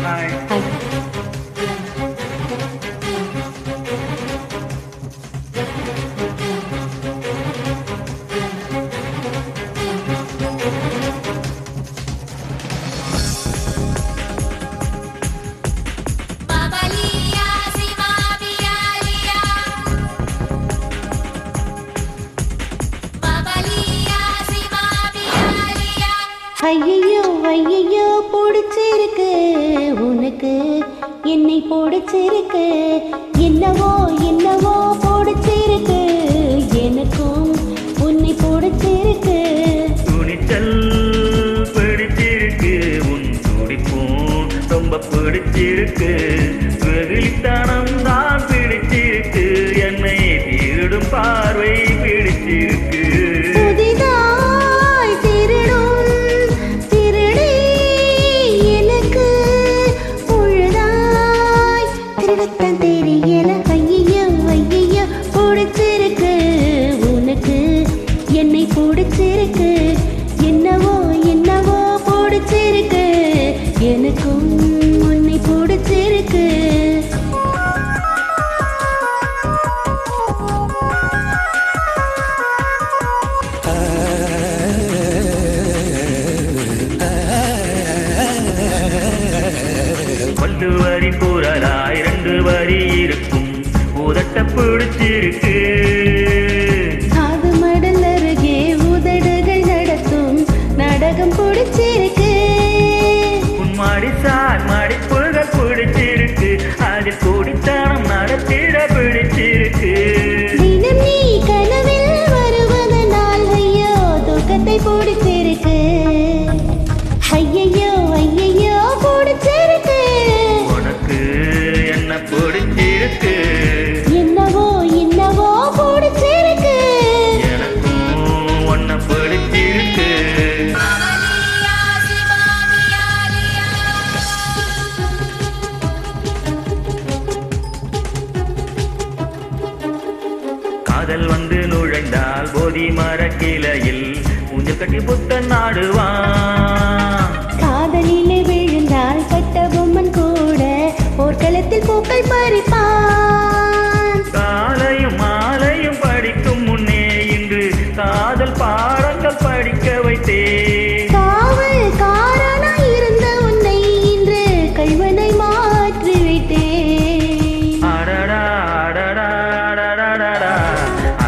Hi. Hi. ஐயையோ ஐயையோ பிடிச்சிருக்கு உனக்கு என்னை பிடிச்சிருக்கு என்னவோ என்னவோ பிடிச்சிருக்கு எனக்கும் உன்னை பிடிச்சிருக்கு துணிச்சல் பிடிச்சிருக்கு உன் துடிப்பும் ரொம்ப பிடிச்சிருக்கு வெகுளித்தனம் தான் பிடிச்சிருக்கு என்னை திருடும் பார்வை பிடிச்சிருக்கு புதிதாய் திருடும் திருடி எனக்கு பொழுதாய் திருடத்தான் தெரியல ஐயையோ ஐயையோ பிடிச்சிருக்கு உனக்கு என்னை பிடிச்சிருக்கு என்னவோ என்னவோ பிடிச்சிருக்கு எனக்கும் உன்னை பிடிச்சிருக்கு பல்லு வரி கூறலாய் 2 வரி இருக்கும் உதட்ட பிடிச்சிருக்கு காது மடல் அருகே உதடுகள் நடத்தும் நாடகம் பிடிச்சிருக்கு உன்மாடி சார் மடிப்புகள் பிடிச்சிருக்கு அதில் கூடித்தனம் நடத்திட பிடிச்சிருக்கு தினம் நீ கனவில் வருவதனால் ஐயோ துக்கத்தை பிடிச்சிருக்கு ஐயையோ ஐயையோ பிடிச்சிருக்கு உனக்கு என்ன பிடிச்சிருக்கு என்னவோ என்னவோ பிடிச்சிருக்கு எனக்கும் உன்னை பிடிச்சிருக்கு காதல் வந்து நுழைந்தால் போதி மர கிளையில் ஊஞ்சல் கட்டி புத்தன் நாடுவான் காதலிலே விழுந்தால் கட்ட பொம்மன் கூட போர்க்களத்தில் பூக்கள் பறிப்பான் காலையும் மாலையும் படிக்கும் முன்னே இன்று காதல் பாடங்கள் படிக்க வைத்தேன் காவல் காரணாய் இருந்த உன்னை இன்று கைவனை மாற்றி விட்டேன் அடடா அடடா அடடா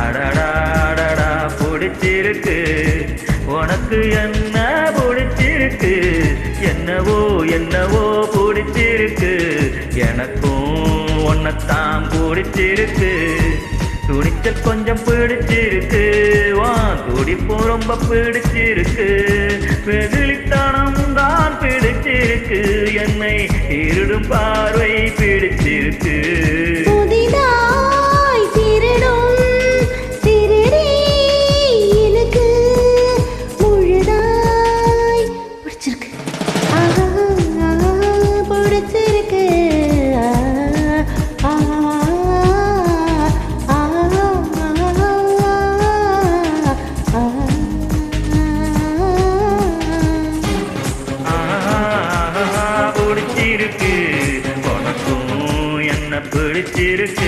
அடடா அடடா பிடிச்சிருக்கு உனக்கு என்ன பிடிச்சிருக்கு என்னவோ என்னவோ பிடிச்சிருக்கு எனக்கும் உன்னைத்தான் பிடிச்சிருக்கு துணிச்சல் கொஞ்சம் பிடிச்சிருக்கு வா துடிப்பும் ரொம்ப பிடிச்சிருக்கு வெகுளித்தனம் தான் பிடிச்சிருக்கு என்னை இருடும் பார்வை பிடிச்சிருக்கு புதிதாய் திருடும் திருடி எனக்கு முழுதாய் பிடிச்சிருக்கு ஆஹா, ஆஹா, பிடிச்சிருக்கு ஆஹா, ஆஹா, பிடிச்சிருக்கு உனக்கும் என்ன பிடிச்சிருக்கு